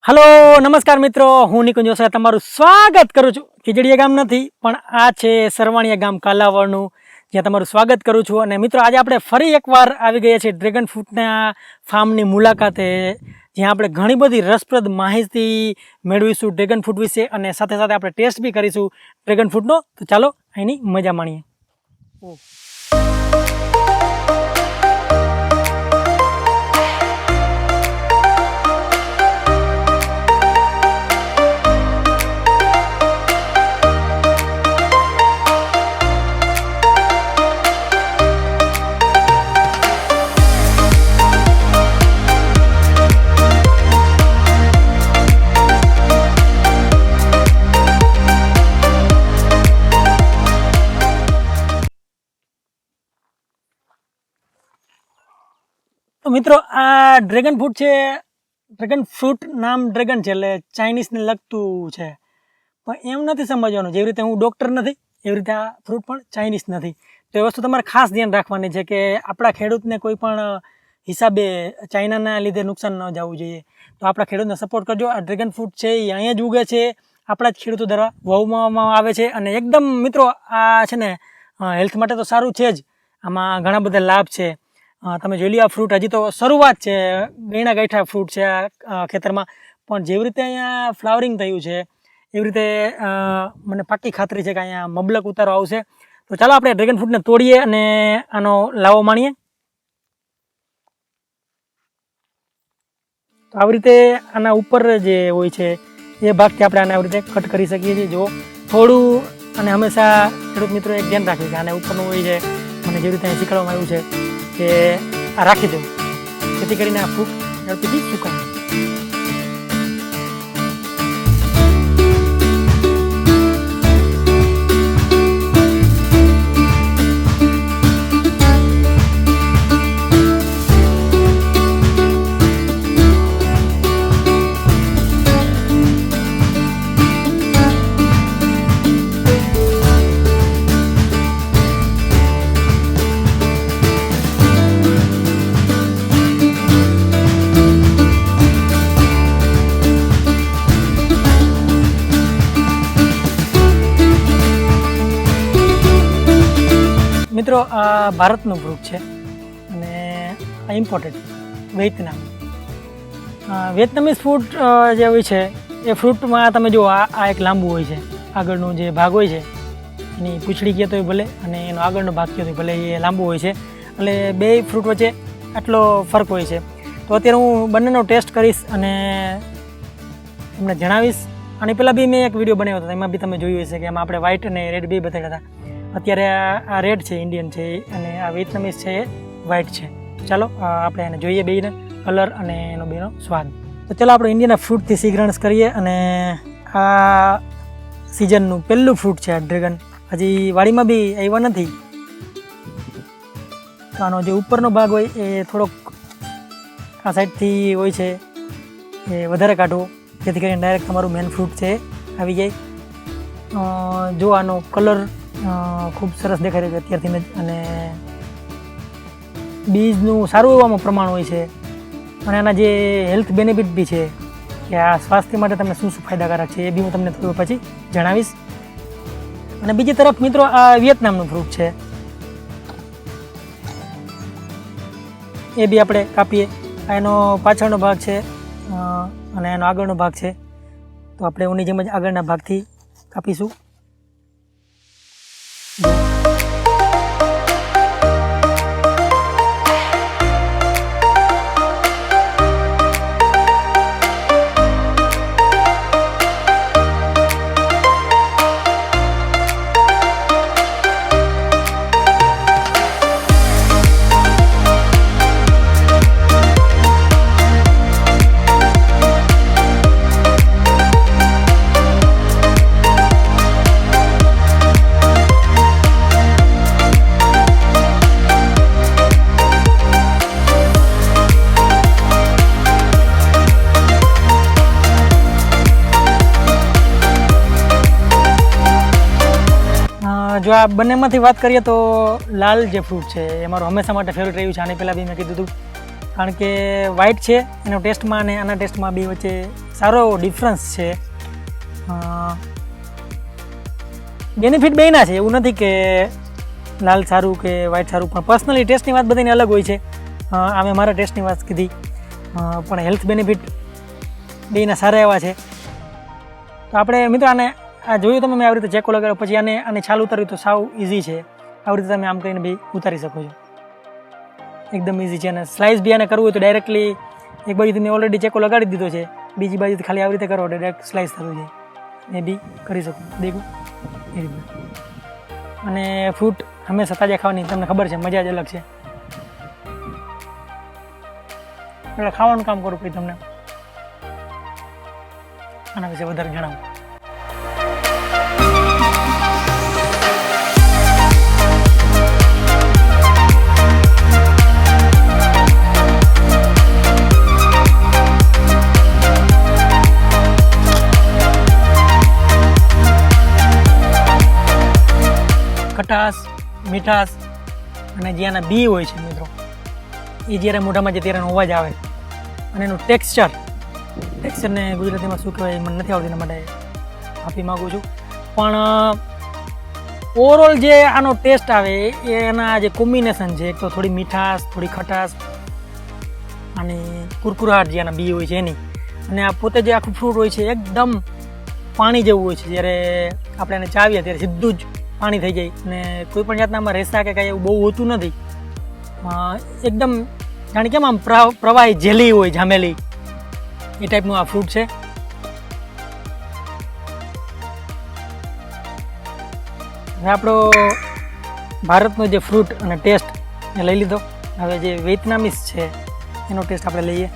Hello नमस्कार मित्रों हूँ निकुंज जोशी तमाરું स्वागत करूँ છું ખીજડીયા ગામ નથી પણ આ છે સરવાણિયા ગામ કાલાવડનું જ્યાં તમારું સ્વાગત કરું છું અને મિત્રો આજે આપણે ફરી એકવાર આવી ગયા છે ડ્રેગન ફ્રૂટના ફાર્મની મુલાકાતે જ્યાં આપણે ઘણી બધી રસપ્રદ માહિતી મેળવીશું ડ્રેગન ફ્રૂટ વિશે અને સાથે સાથે આપણે ટેસ્ટ બી કરીશું ડ્રેગન ફ્રૂટનો તો ચાલો અહીંની મજા માણીએ। तो मित्रों आ ड्रेगन फ्रूट है। ड्रेगन फ्रूट नाम ड्रेगन है એટલે ચાઇનીઝને લગતું છે પણ એમ નથી સમજવાનું જેવી રીતે હું ડોક્ટર નથી એવી રીતે આ ફ્રૂટ પણ ચાઇનીઝ નથી તો એ વસ્તુ તમારે ખાસ ધ્યાન રાખવાની છે કે આપણા ખેડૂતને કોઈ પણ હિસાબે ચાઇનાના લીધે નુકસાન ન જવું જોઈએ તો આપણા ખેડૂતને સપોર્ટ કરજો। આ ડ્રેગન ફ્રૂટ છે એ અહીંયા જ ઉગે છે આપણા જ ખેડૂતો દ્વારા વાવવામાં આવે છે અને એકદમ મિત્રો આ છે ને હેલ્થ માટે તો સારું છે જ આમાં ઘણા બધા લાભ છે। તમે જોઈ લો આ ફ્રૂટ હજી તો શરૂઆત છે ગઈણા ગાંઠા ફ્રૂટ છે આ ખેતરમાં પણ જેવી રીતે અહીંયા ફ્લાવરિંગ થયું છે એવી રીતે મને પાકી ખાતરી છે કે અહીંયા મબલક ઉતારો આવશે તો ચાલો આપણે ડ્રેગન ફ્રૂટને તોડીએ અને આનો લાવો માણીએ। તો આવી રીતે આના ઉપર જે હોય છે એ ભાગથી આપણે આને આવી રીતે કટ કરી શકીએ છીએ। જો થોડું અને હંમેશા ખેડૂત મિત્રો એક ધ્યાન રાખે કે આને ઉપરનું હોય છે મને જેવી રીતે અહીં શીખવવામાં આવ્યું છે કે આ રાખી દેવું જેથી કરીને આ ફ્રૂટ ઝડપીથી સુકાય। મિત્રો આ ભારતનું ફ્રૂટ છે અને આ ઇમ્પોર્ટેડ વિયેતનામીઝ ફ્રૂટ જે હોય છે એ ફ્રૂટમાં તમે જુઓ આ એક લાંબુ હોય છે આગળનો જે ભાગ હોય છે એની પૂંછડી કહે તોય ભલે અને એનો આગળનો ભાગ કહે તોય ભલે એ લાંબુ હોય છે એટલે બે ફ્રૂટ વચ્ચે આટલો ફરક હોય છે। તો અત્યારે હું બંનેનો ટેસ્ટ કરીશ અને તમને જણાવીશ। આની પહેલાં બી મેં એક વિડીયો બનાવ્યો હતો એમાં બી તમે જોયું હશે કે એમાં આપણે વ્હાઇટ અને રેડ બે બતાવ્યા હતા। અત્યારે આ રેડ છે ઇન્ડિયન છે અને આ વિયેતનામીઝ છે એ વ્હાઇટ છે। ચાલો આપણે એને જોઈએ બેયને કલર અને એનો બેનો સ્વાદ। તો ચાલો આપણે ઇન્ડિયનના ફ્રૂટથી સિગ્રહણ કરીએ અને આ સિઝનનું પહેલું ફ્રૂટ છે આ ડ્રેગન હજી વાડીમાં બી આવ્યા નથી તો આનો જે ઉપરનો ભાગ હોય એ થોડોક આ સાઈડથી હોય છે એ વધારે કાઢવો જેથી કરીને ડાયરેક્ટ તમારું મેન ફ્રૂટ છે આવી જાય। જો આનો કલર ખૂબ સરસ દેખાઈ રહ્યું છે અત્યારથી જ અને બીજનું સારું એવામાં પ્રમાણ હોય છે અને આના જે હેલ્થ બેનિફિટ બી છે કે આ સ્વાસ્થ્ય માટે તમને શું શું ફાયદાકારક છે એ બી હું તમને થોડું પછી જણાવીશ। અને બીજી તરફ મિત્રો આ વિયેતનામનું ફ્રૂટ છે એ બી આપણે કાપીએ। આ એનો પાછળનો ભાગ છે અને એનો આગળનો ભાગ છે તો આપણે એની જેમ જ આગળના ભાગથી કાપીશું। જો આ બંનેમાંથી વાત કરીએ તો લાલ જે ફ્રૂટ છે એ મારું હંમેશા માટે ફેવરેટ રહ્યું છે। આની પહેલાં બી મેં કીધું હતું કારણ કે વ્હાઇટ છે એનો ટેસ્ટમાં અને આના ટેસ્ટમાં બી વચ્ચે સારો એવો ડિફરન્સ છે. બેનિફિટ બેયના છે, એવું નથી કે લાલ સારું કે વ્હાઈટ સારું, પણ પર્સનલી ટેસ્ટની વાત બધાની અલગ હોય છે. અમે મારા ટેસ્ટની વાત કીધી, પણ હેલ્થ બેનિફિટ બેયના સારા એવા છે. તો આપણે મિત્રો આને આ જોયું તમે, મેં આવી રીતે ચેકો લગાડ્યો, પછી આને છાલ ઉતાર્યું તો સાવ ઇઝી છે. આવી રીતે તમે આમ કરીને બી ઉતારી શકો છો, એકદમ ઇઝી છે. અને સ્લાઇસ બી આને કરવું હોય તો ડાયરેક્ટલી એક બાજુથી મેં ઓલરેડી ચેકો લગાડી દીધો છે, બીજી બાજુથી ખાલી આવી રીતે કરો ડાયરેક્ટ સ્લાઇસ થતું છે. એ બી કરી શકો, દેખો એ રીતે. અને ફ્રૂટ હંમેશા તાજા ખાવાની તમને ખબર છે, મજા જ અલગ છે. એટલે ખાવાનું કામ કરું પછી તમને આના વિશે વધારે જણાવું. ખટાશ, મીઠાશ અને જે આના બી હોય છે મિત્રો, એ જ્યારે મોઢામાં જે ત્યારે અવાજ આવે, અને એનું ટેક્સચરને ગુજરાતીમાં શું કહેવાય મને નથી આવડતું, એના માટે આપી માગું છું. પણ ઓવરઓલ જે આનો ટેસ્ટ આવે એ એના જે કોમ્બિનેશન છે, એક તો થોડી મીઠાશ, થોડી ખટાશ અને કુરકુરાટ જે આના બી હોય છે એની, અને આ પોતે જે આખું ફ્રૂટ હોય છે એકદમ પાણી જેવું હોય છે. જ્યારે આપણે એને ચાવીએ ત્યારે સીધું જ પાણી થઈ જાય, અને કોઈ પણ જાતના આમાં રેસા કે કાંઈ એવું બહુ હોતું નથી. એકદમ જાણે કેમ આમ પ્રવાહી જેલી હોય, જામેલી, એ ટાઈપનું આ ફ્રૂટ છે. હવે આપણો ભારતનો જે ફ્રૂટ અને ટેસ્ટ એ લઈ લીધો. હવે જે વિયેતનામીસ છે એનો ટેસ્ટ આપણે લઈએ.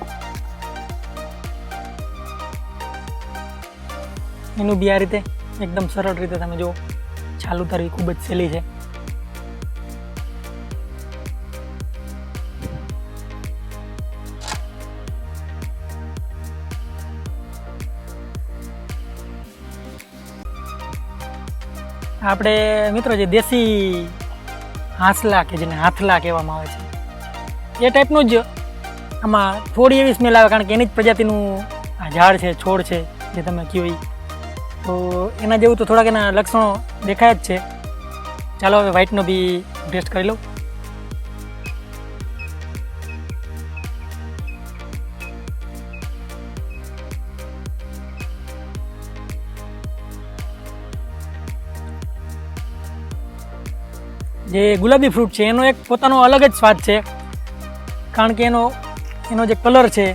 એનું બી આ રીતે એકદમ સરળ રીતે તમે જુઓ, છાલ ઉતારવી ખૂબ જ સહેલી છે. આપણે મિત્રો જે દેશી હાંસલા કે જેને હાથલા કહેવામાં આવે છે, એ ટાઈપનું જ આમાં થોડી એવી સ્મેલ આવે, કારણ કે એની જ પ્રજાતિનું આ ઝાડ છે, છોડ છે જે તમે કહો એ. તો એના જેવું તો થોડાક એના લક્ષણો દેખાય જ છે. ચાલો હવે વ્હાઈટનો બી ટેસ્ટ કરી લઉં. જે ગુલાબી ફ્રૂટ છે એનો એક પોતાનો અલગ જ સ્વાદ છે, કારણ કે એનો જે કલર છે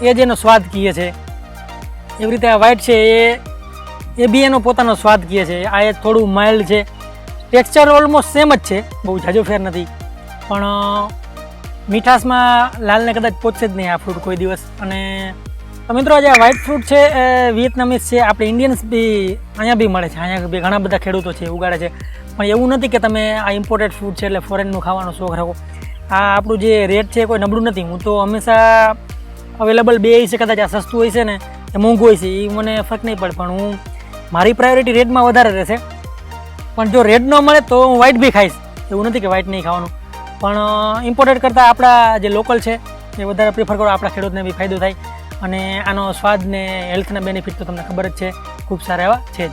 એ જ એનો સ્વાદ કહે છે. એવી રીતે આ વ્હાઈટ છે એ બી એનો પોતાનો સ્વાદ કહે છે. આ એ થોડું માઇલ્ડ છે, ટેક્સચર ઓલમોસ્ટ સેમ જ છે, બહુ ઝાઝો ફેર નથી, પણ મીઠાશમાં લાલને કદાચ પહોંચશે જ નહીં આ ફ્રૂટ કોઈ દિવસ. અને તો મિત્રો જે વ્હાઈટ ફ્રૂટ છે એ વિયેતનામીસ છે, આપણે ઇન્ડિયન્સ બી અહીંયા બી મળે છે, અહીંયા બી ઘણા બધા ખેડૂતો છે ઉગાડે છે. પણ એવું નથી કે તમે આ ઇમ્પોર્ટેડ ફૂડ છે એટલે ફોરેનનું ખાવાનો શોખ રાખો. આ આપણું જે રેટ છે કોઈ નબળું નથી. હું તો હંમેશા અવેલેબલ બે છે, કદાચ આ સસ્તું હોય છે ને એ મોંઘું હોય છે એ મને ફરક નહીં પડે, પણ હું મારી પ્રાયોરિટી રેડમાં વધારે રહેશે. પણ જો રેડ ન મળે તો હું વ્હાઈટ બી ખાઈશ, એવું નથી કે વ્હાઈટ નહીં ખાવાનું. પણ ઇમ્પોર્ટેડ કરતાં આપણા જે લોકલ છે એ વધારે પ્રિફર કરો, આપણા ખેડૂતને બી ફાયદો થાય. અને આનો સ્વાદ ને હેલ્થના બેનિફિટ તો તમને ખબર જ છે, ખૂબ સારા એવા છે જ.